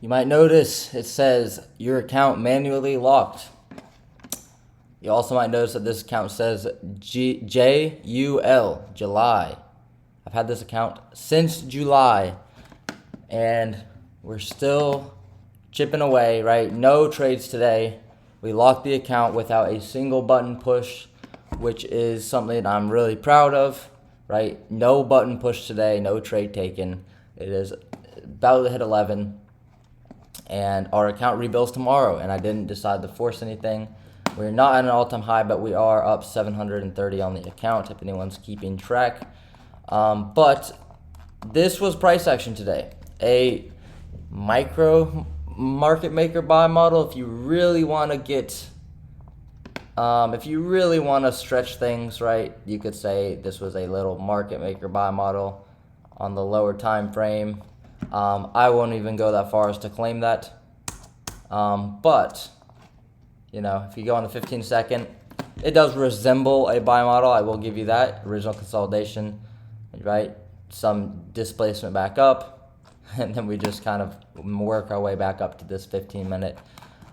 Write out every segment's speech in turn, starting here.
You might notice it says your account manually locked. You also might notice that this account says JUL, July. I've had this account since July, and we're still chipping away, right? No trades today. We locked the account without a single button push, which is something I'm really proud of, right? No button push today, no trade taken. It is about to hit 11, and our account rebuilds tomorrow, and I didn't decide to force anything. We're not at an all-time high, but we are up 730 on the account, if anyone's keeping track. But this was price action today. A micro market maker buy model. If you really want to stretch things, right, you could say this was a little market maker buy model on the lower time frame. I won't even go that far as to claim that. But if you go on the 15-second, it does resemble a buy model. I will give you that. Original consolidation, right? Some displacement back up, and then we just kind of work our way back up to this 15-minute.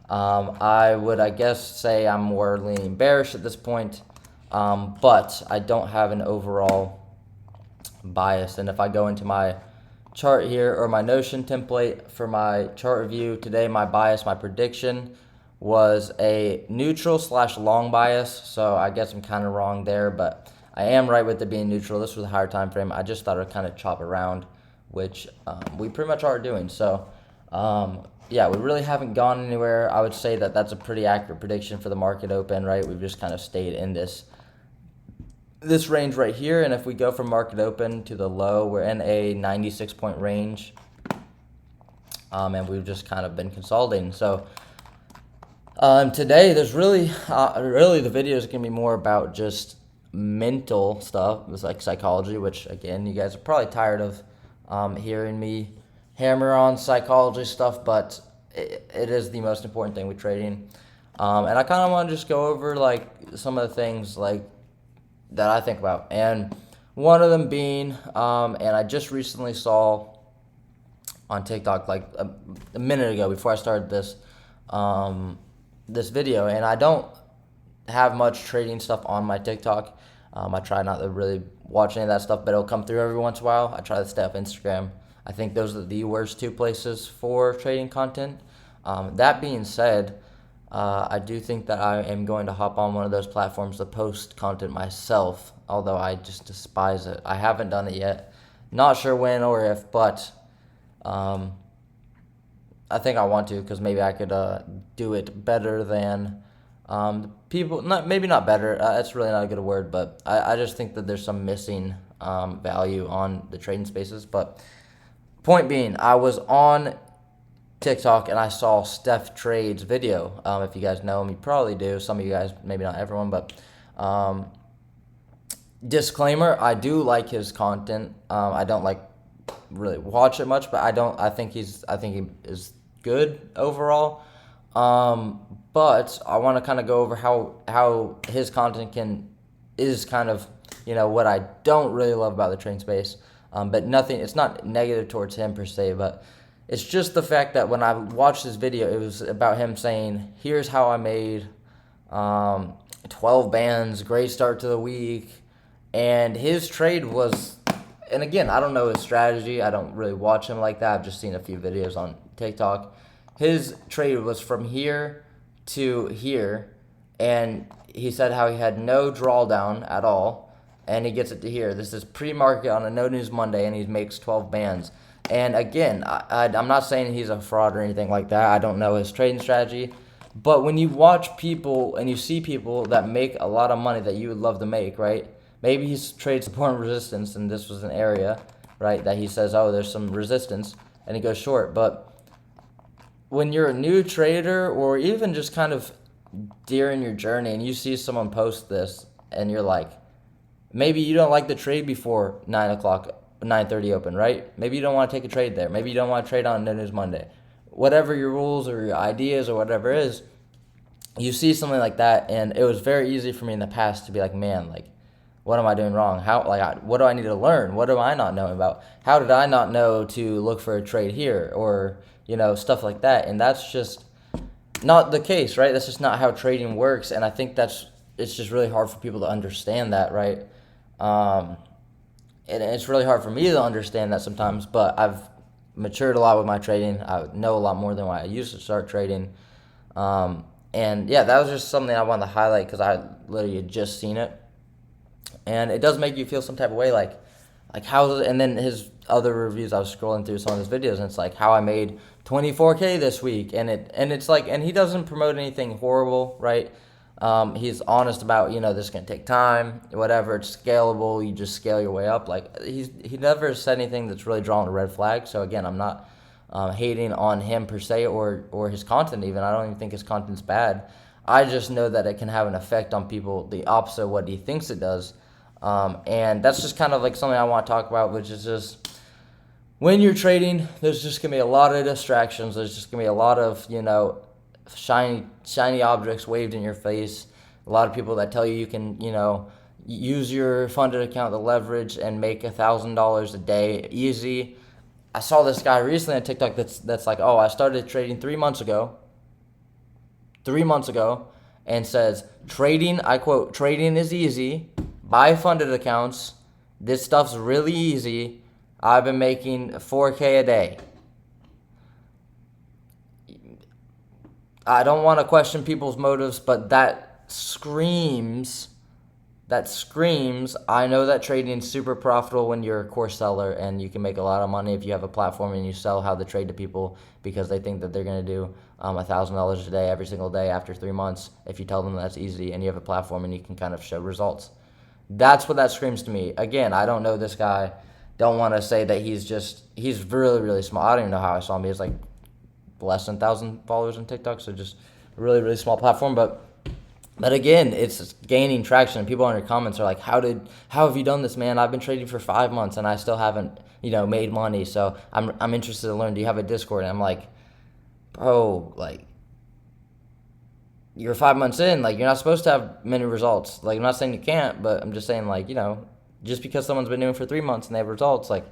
I would, I guess, say I'm more leaning bearish at this point, but I don't have an overall bias. And if I go into my chart here, or my Notion template for my chart review today, my bias, my prediction was a neutral / long bias. So I guess I'm kind of wrong there, but I am right with it being neutral. This was a higher time frame. I just thought I'd kind of chop around, which we pretty much are doing. So yeah, we really haven't gone anywhere. I would say that that's a pretty accurate prediction for the market open, right? We've just kind of stayed in this range right here, and if we go from market open to the low, we're in a 96-point range, and we've just kind of been consolidating. So today, there's really the video is gonna be more about just mental stuff. It's like psychology, which again, you guys are probably tired of hearing me hammer on psychology stuff, but it is the most important thing with trading. And I kind of want to just go over like some of the things like that I think about, and one of them being, and I just recently saw on TikTok like a minute ago before I started this video, and I don't have much trading stuff on my TikTok. I try not to really watch any of that stuff, but it'll come through every once in a while. I try to stay off Instagram. I think those are the worst two places for trading content. That being said, I do think that I am going to hop on one of those platforms to post content myself, although I just despise it. I haven't done it yet. Not sure when or if, but I think I want to, because maybe I could do it better than people. Maybe not better. That's really not a good word, but I just think that there's some missing value on the trading spaces. But point being, I was on TikTok and I saw Steph Trade's video. If you guys know him, you probably do. Some of you guys, maybe not everyone, but disclaimer: I do like his content. I don't like really watch it much, but I think he is good overall. But I want to kind of go over how his content is kind of what I don't really love about the trading space. But nothing. It's not negative towards him per se, but it's just the fact that when I watched this video, it was about him saying, "Here's how I made 12 bands, great start to the week," and his trade was. And again, I don't know his strategy. I don't really watch him like that. I've just seen a few videos on TikTok. His trade was from here to here, and he said how he had no drawdown at all, and he gets it to here. This is pre-market on a No News Monday, and he makes 12 bands. And again, I'm not saying he's a fraud or anything like that. I don't know his trading strategy. But when you watch people and you see people that make a lot of money that you would love to make, right? Maybe he trades support and resistance, and this was an area, right, that he says, oh, there's some resistance, and he goes short. But when you're a new trader, or even just kind of during your journey, and you see someone post this, and you're like, maybe you don't like the trade before 9 o'clock, 9:30 open, right? Maybe you don't want to take a trade there. Maybe you don't want to trade on No News Monday. Whatever your rules or your ideas or whatever it is, you see something like that, and it was very easy for me in the past to be like, man, like, what am I doing wrong? What do I need to learn? What do I not know about? How did I not know to look for a trade here, or stuff like that? And that's just not the case, right? That's just not how trading works, and I think it's just really hard for people to understand that, right? And it's really hard for me to understand that sometimes, but I've matured a lot with my trading. I know a lot more than when I used to start trading. And yeah, that was just something I wanted to highlight because I literally had just seen it. And it does make you feel some type of way, like how, and then his other reviews, I was scrolling through some of his videos, and it's like how I made 24K this week, and it's like, and he doesn't promote anything horrible, right? He's honest about, this is gonna take time, whatever. It's scalable. You just scale your way up. Like he never said anything that's really drawn a red flag. So again, I'm not hating on him per se or his content even. I don't even think his content's bad. I just know that it can have an effect on people the opposite of what he thinks it does. And that's just kind of like something I want to talk about, which is just when you're trading, there's just gonna be a lot of distractions. There's just gonna be a lot of shiny objects waved in your face. A lot of people that tell you can use your funded account to leverage and make $1,000 a day easy. I saw this guy recently on TikTok that's like, oh, I started trading 3 months ago, and says trading, I quote, trading is easy, buy funded accounts, this stuff's really easy, I've been making 4K a day. I don't want to question people's motives, but that screams, I know that trading is super profitable when you're a course seller, and you can make a lot of money if you have a platform and you sell how to trade to people because they think that they're going to do $1,000 a day every single day after 3 months if you tell them that's easy and you have a platform and you can kind of show results. That's what that screams to me. Again, I don't know this guy. Don't want to say that he's really, really small. I don't even know how I saw him. He has like less than 1,000 followers on TikTok, so just a really, really small platform. But again, it's gaining traction. And people in your comments are like, how have you done this, man? I've been trading for 5 months and I still haven't, made money. So I'm interested to learn. Do you have a Discord? And I'm like, bro, like, you're 5 months in, like, you're not supposed to have many results. Like, I'm not saying you can't, but I'm just saying, like, just because someone's been doing it for 3 months and they have results, like,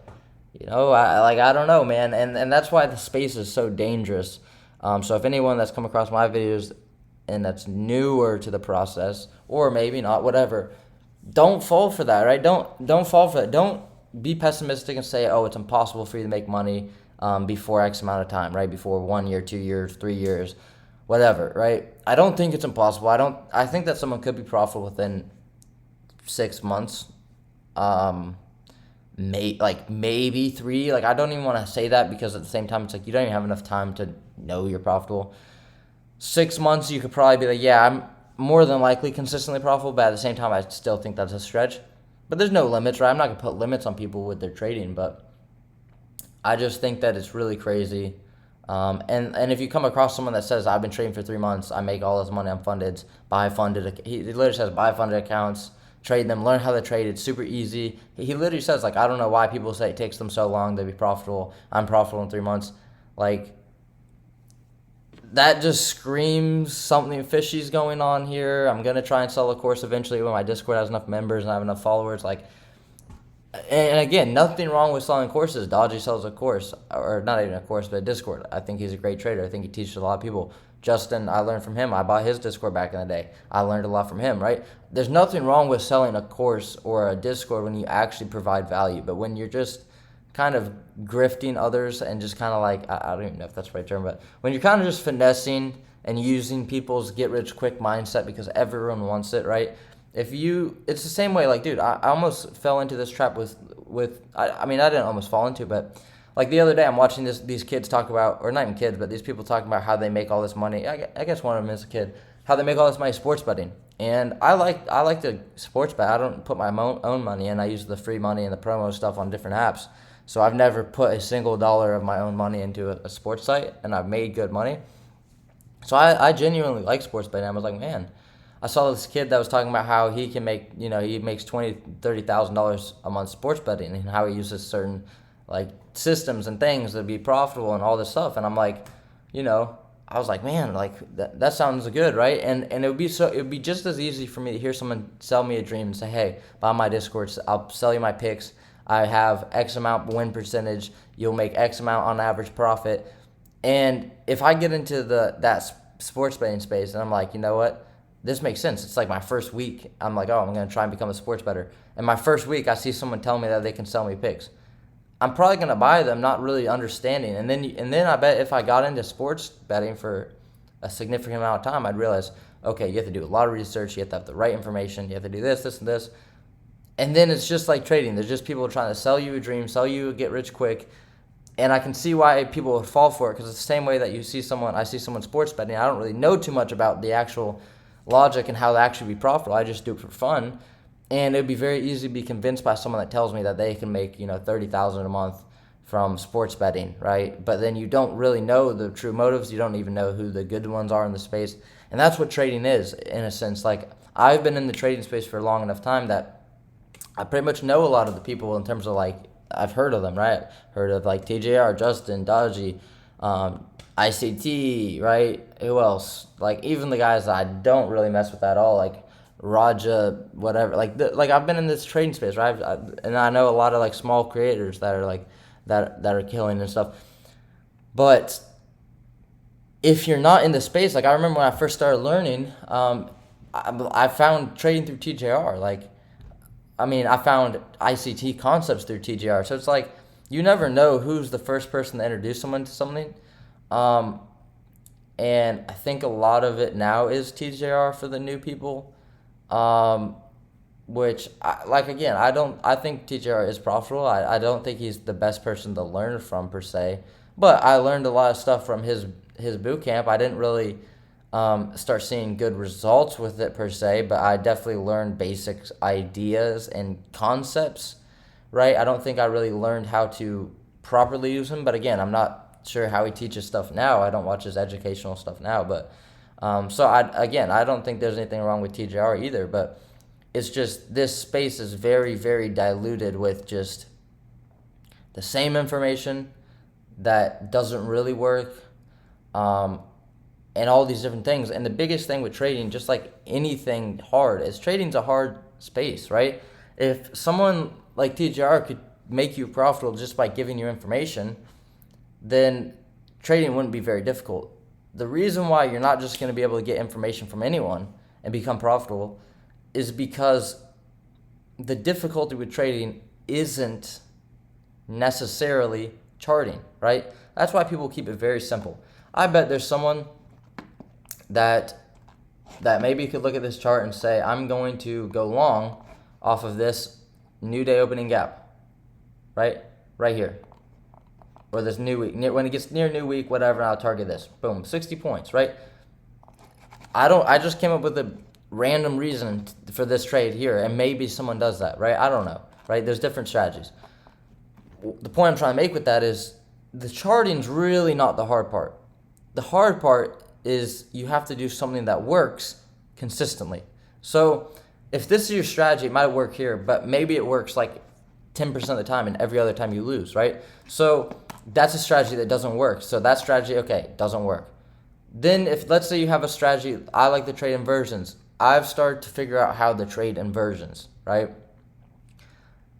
I don't know, man. And that's why the space is so dangerous. So if anyone that's come across my videos and that's newer to the process, or maybe not, whatever, don't fall for that, right? Don't fall for that. Don't be pessimistic and say, oh, it's impossible for you to make money before X amount of time, right? Before 1 year, 2 years, 3 years, whatever, right? I don't think it's impossible. I think that someone could be profitable within 6 months. Maybe 3. Like, I don't even want to say that because at the same time, it's like you don't even have enough time to know you're profitable. 6 months, you could probably be like, yeah, I'm more than likely consistently profitable, but at the same time, I still think that's a stretch. But there's no limits, right? I'm not going to put limits on people with their trading, but I just think that it's really crazy. And if you come across someone that says, I've been trading for 3 months, I make all this money on funded, he literally says, buy funded accounts, trade them, learn how to trade. It's super easy. He literally says, like, I don't know why people say it takes them so long to be profitable. I'm profitable in 3 months. Like, that just screams something fishy's going on here. I'm going to try and sell a course eventually when my Discord has enough members and I have enough followers. Like, and again, nothing wrong with selling courses. Dodgy sells a course, or not even a course, but a Discord. I think he's a great trader. I think he teaches a lot of people. Justin, I learned from him. I bought his Discord back in the day. I learned a lot from him, right? There's nothing wrong with selling a course or a Discord when you actually provide value. But when you're just kind of grifting others and just kind of like, I don't even know if that's the right term, but when you're kind of just finessing and using people's get-rich-quick mindset because everyone wants it, right? It's the same way, like, dude, I almost fell into this trap I didn't almost fall into it, but like the other day I'm watching these kids talk about, or not even kids, but these people talking about how they make all this money. I guess one of them is a kid, how they make all this money sports betting. And I like to sports bet. I don't put my own money in. I use the free money and the promo stuff on different apps. So I've never put a single dollar of my own money into a sports site, and I've made good money. So I genuinely like sports betting. I was like, man, I saw this kid that was talking about how he can make, he makes $20,000, $30,000 a month sports betting, and how he uses certain like systems and things to be profitable and all this stuff. And I'm like, I was like, man, like that sounds good, right? And it would be just as easy for me to hear someone sell me a dream and say, hey, buy my Discord, I'll sell you my picks. I have X amount win percentage. You'll make X amount on average profit. And if I get into that sports betting space and I'm like, you know what, this makes sense. It's like my first week. I'm like, oh, I'm gonna try and become a sports bettor. And my first week, I see someone tell me that they can sell me picks. I'm probably gonna buy them, not really understanding. And then I bet if I got into sports betting for a significant amount of time, I'd realize, okay, you have to do a lot of research. You have to have the right information. You have to do this, this, and this. And then it's just like trading. There's just people trying to sell you a dream, sell you a get rich quick. And I can see why people would fall for it, because it's the same way that I see someone sports betting. I don't really know too much about the actual logic and how to actually be profitable. I just do it for fun. And it would be very easy to be convinced by someone that tells me that they can make, $30,000 a month from sports betting, right? But then you don't really know the true motives. You don't even know who the good ones are in the space. And that's what trading is, in a sense. Like, I've been in the trading space for a long enough time that I pretty much know a lot of the people in terms of, like, I've heard of them, right? Heard of, like, TJR, Justin, Dodgy, ICT, right? Who else? Like, even the guys that I don't really mess with at all, like Raja, whatever. Like I've been in this trading space, right? And I know a lot of, like, small creators that are, like, that are killing and stuff. But if you're not in the space, like, I remember when I first started learning, I found trading through TJR. Like, I found ICT concepts through TJR. So it's like, you never know who's the first person to introduce someone to something. And I think a lot of it now is TJR for the new people. Which, I think TJR is profitable. I don't think he's the best person to learn from, per se. But I learned a lot of stuff from his boot camp. I didn't really start seeing good results with it, per se, but I definitely learned basic ideas and concepts, right? I don't think I really learned how to properly use him. But again, I'm not sure how he teaches stuff now. I don't watch his educational stuff now. But I don't think there's anything wrong with TJR either. But it's just this space is very, very diluted with just the same information that doesn't really work, and all these different things. And the biggest thing with trading, just like anything hard, is trading's a hard space, right? If someone like TJR could make you profitable just by giving you information, then trading wouldn't be very difficult. The reason why you're not just going to be able to get information from anyone and become profitable is because the difficulty with trading isn't necessarily charting, right? That's why people keep it very simple. I bet there's someone that maybe could look at this chart and say, I'm going to go long off of this new day opening gap, right here, or this new week. When it gets near new week, whatever, I'll target this. Boom, 60 points, right? I just came up with a random reason for this trade here, and maybe someone does that, right? I don't know, right? There's different strategies. The point I'm trying to make with that is the charting's really not the hard part. The hard part is you have to do something that works consistently. So if this is your strategy, it might work here, but maybe it works like 10% of the time, and every other time you lose, right? So that's a strategy that doesn't work. So that strategy, okay, doesn't work. Then if, let's say you have a strategy, I like to trade inversions. I've started to figure out how to trade inversions, right?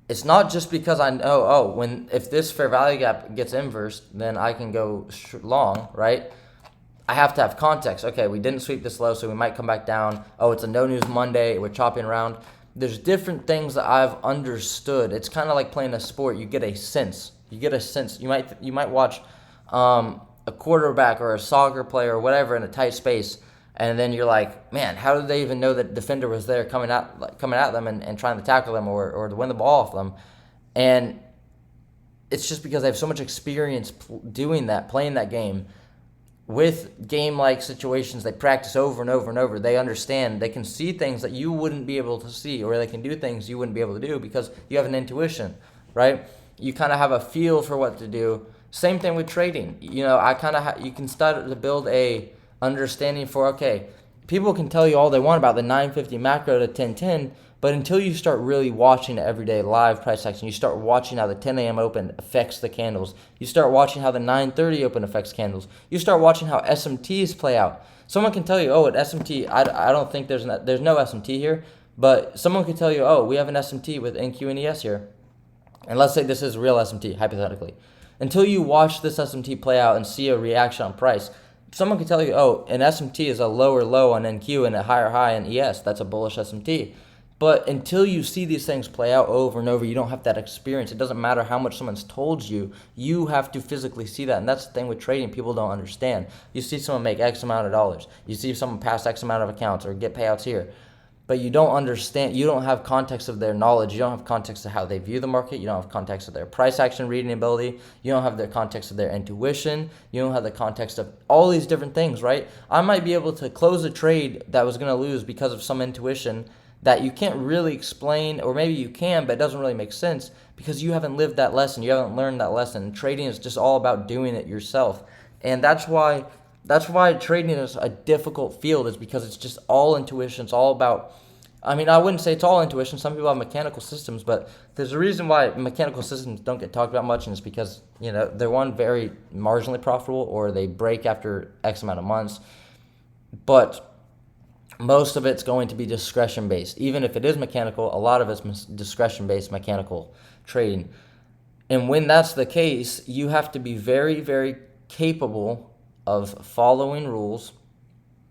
It's not just because I know, if this fair value gap gets inversed, then I can go long, right? I have to have context. Okay, we didn't sweep this low, so we might come back down. Oh, it's a no news Monday. We're chopping around. There's different things that I've understood. It's kind of like playing a sport. You get a sense. You might watch a quarterback or a soccer player or whatever in a tight space, and then you're like, man, how did they even know that defender was there coming at them and trying to tackle them or to win the ball off them? And it's just because they have so much experience doing that, playing that game. With game-like situations, they practice over and over and over. They understand. They can see things that you wouldn't be able to see, or they can do things you wouldn't be able to do because you have an intuition, right? You kind of have a feel for what to do. Same thing with trading. You can start to build a understanding for, okay, people can tell you all they want about the 950 macro to 1010, But until you start really watching everyday live price action, you start watching how the 10 a.m. open affects the candles. You start watching how the 9:30 open affects candles. You start watching how SMTs play out. Someone can tell you, oh, at SMT, I don't think there's no SMT here, but someone could tell you, oh, we have an SMT with NQ and ES here. And let's say this is real SMT, hypothetically. Until you watch this SMT play out and see a reaction on price, someone could tell you, oh, an SMT is a lower low on NQ and a higher high in ES. That's a bullish SMT. But until you see these things play out over and over, you don't have that experience. It doesn't matter how much someone's told you. You have to physically see that. And that's the thing with trading people don't understand. You see someone make X amount of dollars. You see someone pass X amount of accounts or get payouts here. But you don't understand, you don't have context of their knowledge. You don't have context of how they view the market. You don't have context of their price action reading ability. You don't have the context of their intuition. You don't have the context of all these different things, right? I might be able to close a trade that was going to lose because of some intuition that you can't really explain, or maybe you can, but it doesn't really make sense because you haven't lived that lesson. You haven't learned that lesson. Trading is just all about doing it yourself. And that's why trading is a difficult field, is because it's just all intuition. It's all about, I mean, I wouldn't say it's all intuition. Some people have mechanical systems, but there's a reason why mechanical systems don't get talked about much, and it's because, they're one, very marginally profitable, or they break after X amount of months. But most of it's going to be discretion based. Even if it is mechanical, a lot of it's discretion based mechanical trading. And when that's the case, you have to be very, very capable of following rules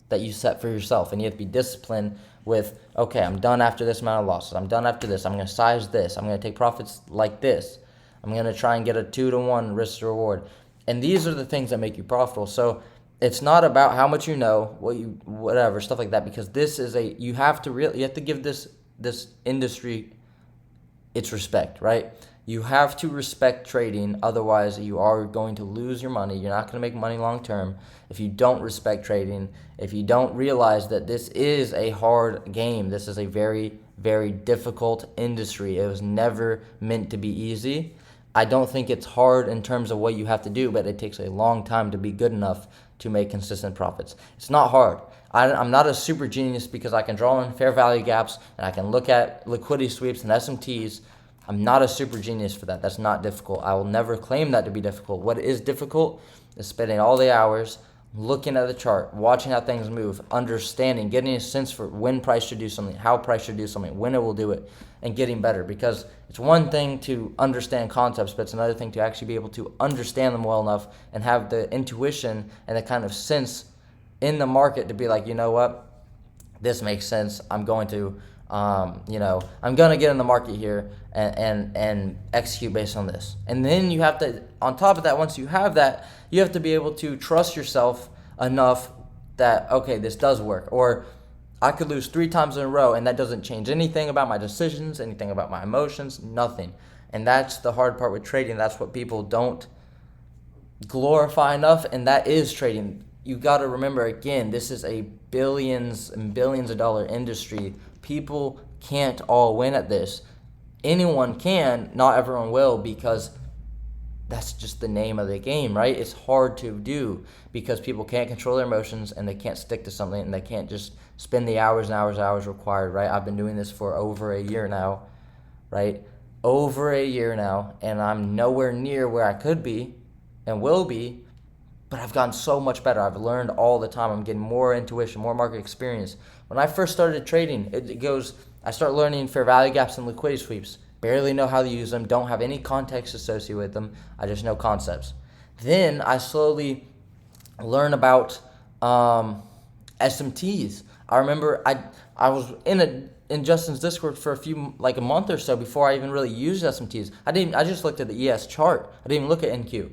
that you set for yourself. And you have to be disciplined with, okay, I'm done after this amount of losses. I'm done after this. I'm going to size this. I'm going to take profits like this. I'm going to try and get a 2-to-1 risk to reward. And these are the things that make you profitable. So it's not about how much you know, whatever, stuff like that, because this is you have to give this industry its respect, right? You have to respect trading, otherwise you are going to lose your money. You're not going to make money long term if you don't respect trading, if you don't realize that this is a hard game. This is a very, very difficult industry. It was never meant to be easy. I don't think it's hard in terms of what you have to do, but it takes a long time to be good enough to make consistent profits. It's not hard. I'm not a super genius because I can draw in fair value gaps and I can look at liquidity sweeps and SMTs. I'm not a super genius for that. That's not difficult. I will never claim that to be difficult. What is difficult is spending all the hours looking at the chart, watching how things move, understanding, getting a sense for when price should do something, how price should do something, when it will do it, and getting better. Because it's one thing to understand concepts, but it's another thing to actually be able to understand them well enough and have the intuition and the kind of sense in the market to be like, you know what, this makes sense. I'm going to I'm going to get in the market here and execute based on this. And then you have to, on top of that, once you have that, you have to be able to trust yourself enough that, okay, this does work. Or I could lose 3 times in a row and that doesn't change anything about my decisions, anything about my emotions, nothing. And that's the hard part with trading. That's what people don't glorify enough, and that is trading. You got to remember, again, this is a billions and billions of dollar industry. People can't all win at this. Anyone can, not everyone will, because that's just the name of the game, right? It's hard to do because people can't control their emotions and they can't stick to something and they can't just spend the hours and hours and hours required, right? I've been doing this for over a year now, right? Over a year now, and I'm nowhere near where I could be and will be, but I've gotten so much better. I've learned all the time. I'm getting more intuition, more market experience. When I first started trading, I start learning fair value gaps and liquidity sweeps. Barely know how to use them, don't have any context associated with them. I just know concepts. Then I slowly learn about SMTs. I remember I was in Justin's Discord for a month or so before I even really used SMTs. I just looked at the ES chart. I didn't even look at NQ.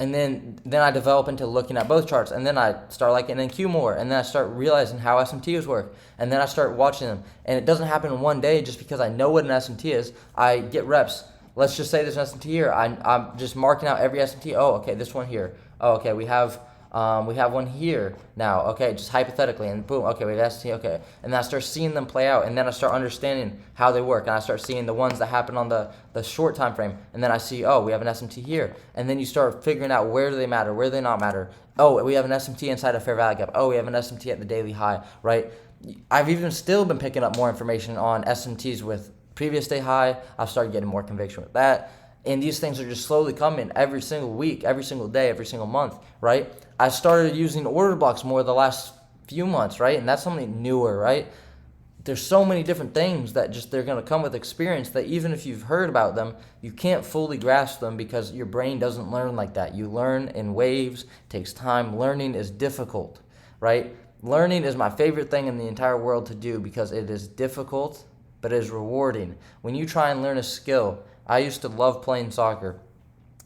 And then I develop into looking at both charts, and then I start liking NQ more, and then I start realizing how SMTs work, and then I start watching them. And it doesn't happen in one day just because I know what an SMT is. I get reps. Let's just say there's an SMT here. I'm just marking out every SMT. Oh, okay, this one here. Oh, okay, we have one here now. Okay, just hypothetically, and boom. Okay, we have SMT. Okay, and then I start seeing them play out, and then I start understanding how they work, and I start seeing the ones that happen on the short time frame, and then I see, oh, we have an SMT here, and then you start figuring out where do they matter, where do they not matter. Oh, we have an SMT inside a fair value gap. Oh, we have an SMT at the daily high, right? I've even still been picking up more information on SMTs with previous day high. I've started getting more conviction with that. And these things are just slowly coming every single week, every single day, every single month, right? I started using order blocks more the last few months, right? And that's something newer, right? There's so many different things that just they're going to come with experience that even if you've heard about them, you can't fully grasp them because your brain doesn't learn like that. You learn in waves, it takes time. Learning is difficult, right? Learning is my favorite thing in the entire world to do because it is difficult, but it is rewarding. When you try and learn a skill, I used to love playing soccer.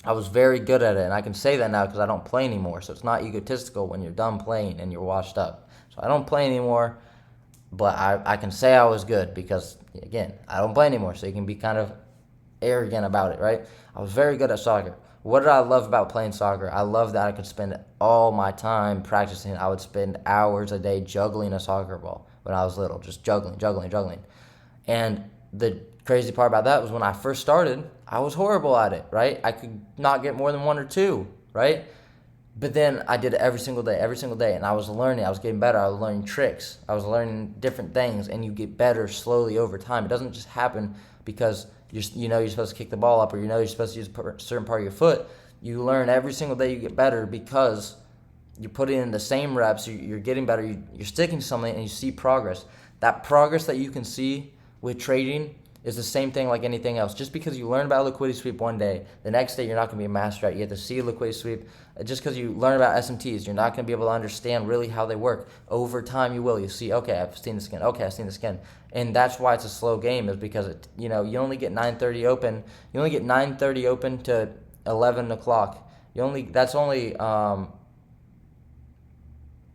I was very good at it, and I can say that now because I don't play anymore. So it's not egotistical when you're done playing and you're washed up. So I don't play anymore, but I can say I was good because, again, I don't play anymore. So you can be kind of arrogant about it, right? I was very good at soccer. What did I love about playing soccer? I love that I could spend all my time practicing. I would spend hours a day juggling a soccer ball when I was little, just juggling. And the crazy part about that was when I first started, I was horrible at it, right? I could not get more than one or two, right? But then I did it every single day, and I was learning. I was getting better. I was learning tricks. I was learning different things, and you get better slowly over time. It doesn't just happen because you're supposed to kick the ball up, or you're supposed to use a certain part of your foot. You learn every single day. You get better because you're putting in the same reps. You're getting better. You're sticking to something, and you see progress. That progress that you can see with trading is the same thing like anything else. Just because you learn about liquidity sweep one day, the next day you're not going to be a master at it. You have to see liquidity sweep. Just because you learn about SMTs, you're not going to be able to understand really how they work. Over time you will. You see, okay, I've seen this again. Okay, I've seen this again. And that's why it's a slow game, is because you only get 9:30 open. You only get 9:30 open to 11 o'clock. That's only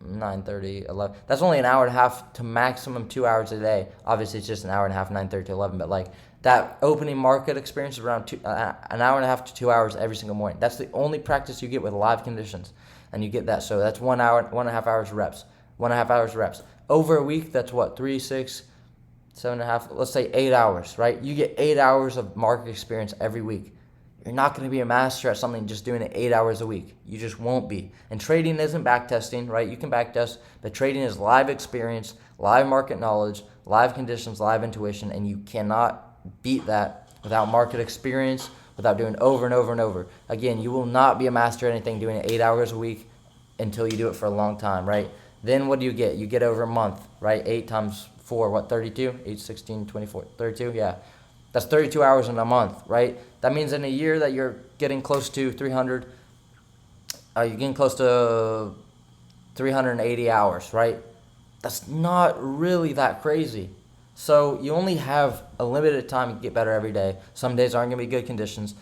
9:30, 11. That's only an hour and a half to maximum 2 hours a day. Obviously, it's just an hour and a half, 9:30 to 11. But like that opening market experience is around an hour and a half to 2 hours every single morning. That's the only practice you get with live conditions, and you get that. So that's 1 hour, 1.5 hours reps, 1.5 hours reps over a week. That's what 3, 6, 7.5. Let's say 8 hours, right? You get 8 hours of market experience every week. You're not going to be a master at something just doing it 8 hours a week. You just won't be. And trading isn't backtesting, right? You can backtest, but trading is live experience, live market knowledge, live conditions, live intuition, and you cannot beat that without market experience, without doing over and over and over. Again, you will not be a master at anything doing it 8 hours a week until you do it for a long time, right? Then what do you get? You get over a month, right? 8 times 4, what, 32? 8, 16, 24, 32, yeah. That's 32 hours in a month, right? That means in a year that you're getting close to 300, you're getting close to 380 hours, right? That's not really that crazy. So you only have a limited time to get better every day. Some days aren't going to be good conditions.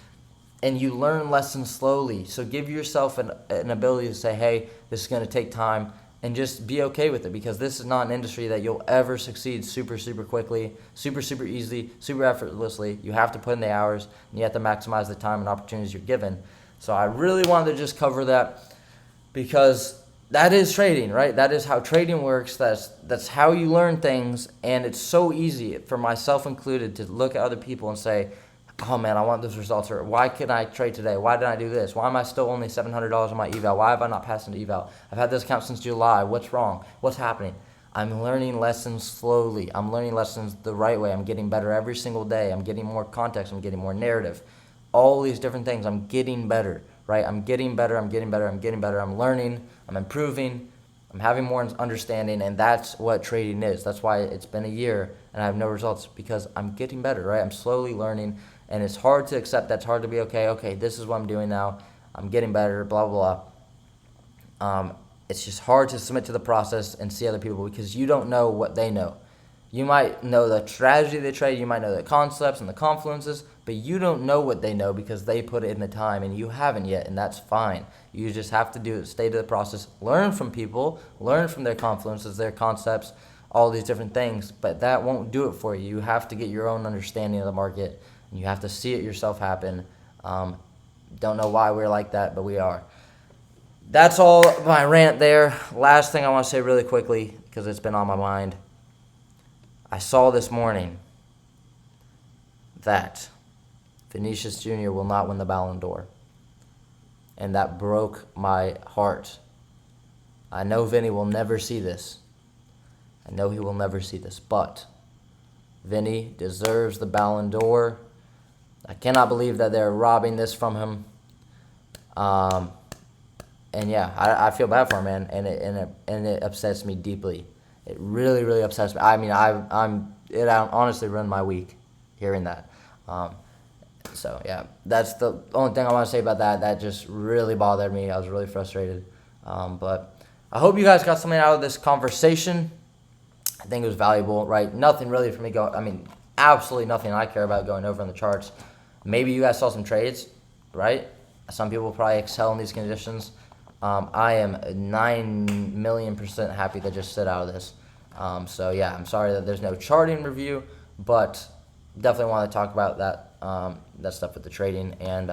And you learn lessons slowly. So give yourself an ability to say, hey, this is going to take time. And just be okay with it, because this is not an industry that you'll ever succeed super quickly, super easily, super effortlessly. You have to put in the hours, and you have to maximize the time and opportunities you're given. So I really wanted to just cover that, because that is trading, right? That is how trading works. That's how you learn things, and it's so easy for myself included to look at other people and say, oh man, I want those results, or why can I trade today? Why did I do this? Why am I still only $700 on my eval? Why have I not passed into eval? I've had this account since July. What's wrong? What's happening? I'm learning lessons slowly. I'm learning lessons the right way. I'm getting better every single day. I'm getting more context. I'm getting more narrative. All these different things. I'm getting better, right? I'm getting better. I'm learning. I'm improving. I'm having more understanding, and that's what trading is. That's why it's been a year and I have no results, because I'm getting better, right? I'm slowly learning. And it's hard to accept that. It's hard to be okay, this is what I'm doing now. I'm getting better, blah, blah, blah. It's just hard to submit to the process and see other people, because you don't know what they know. You might know the strategy they trade, you might know the concepts and the confluences, but you don't know what they know because they put it in the time and you haven't yet, and that's fine. You just have to do it, stay to the process, learn from people, learn from their confluences, their concepts, all these different things, but that won't do it for you. You have to get your own understanding of the market. You have to see it yourself happen. Don't know why we're like that, but we are. That's all my rant there. Last thing I want to say really quickly, because it's been on my mind. I saw this morning that Vinicius Jr. will not win the Ballon d'Or. And that broke my heart. I know Vinny will never see this. I know he will never see this, but Vinny deserves the Ballon d'Or. I cannot believe that they're robbing this from him. And yeah, I feel bad for him, man, and it upsets me deeply. It really, really upsets me. I mean, it honestly ruined my week hearing that. So yeah, that's the only thing I want to say about that. That just really bothered me. I was really frustrated. But I hope you guys got something out of this conversation. I think it was valuable, right? Nothing really for me going. I mean, absolutely nothing I care about going over in the charts. Maybe you guys saw some trades, right? Some people probably excel in these conditions. I am 9,000,000% happy to just sit out of this. So yeah, I'm sorry that there's no charting review, but definitely want to talk about that stuff with the trading. And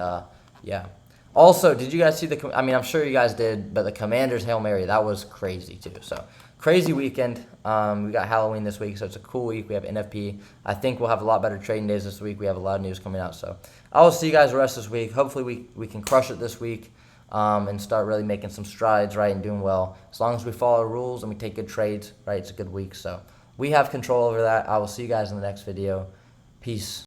yeah. Also, did you guys see I mean, I'm sure you guys did, but the Commanders Hail Mary, that was crazy too. So crazy weekend. We got Halloween this week, so it's a cool week. We have NFP. I think we'll have a lot better trading days this week. We have a lot of news coming out. So I will see you guys the rest of this week. Hopefully we can crush it this week and start really making some strides, right, and doing well. As long as we follow rules and we take good trades, right, it's a good week. So we have control over that. I will see you guys in the next video. Peace.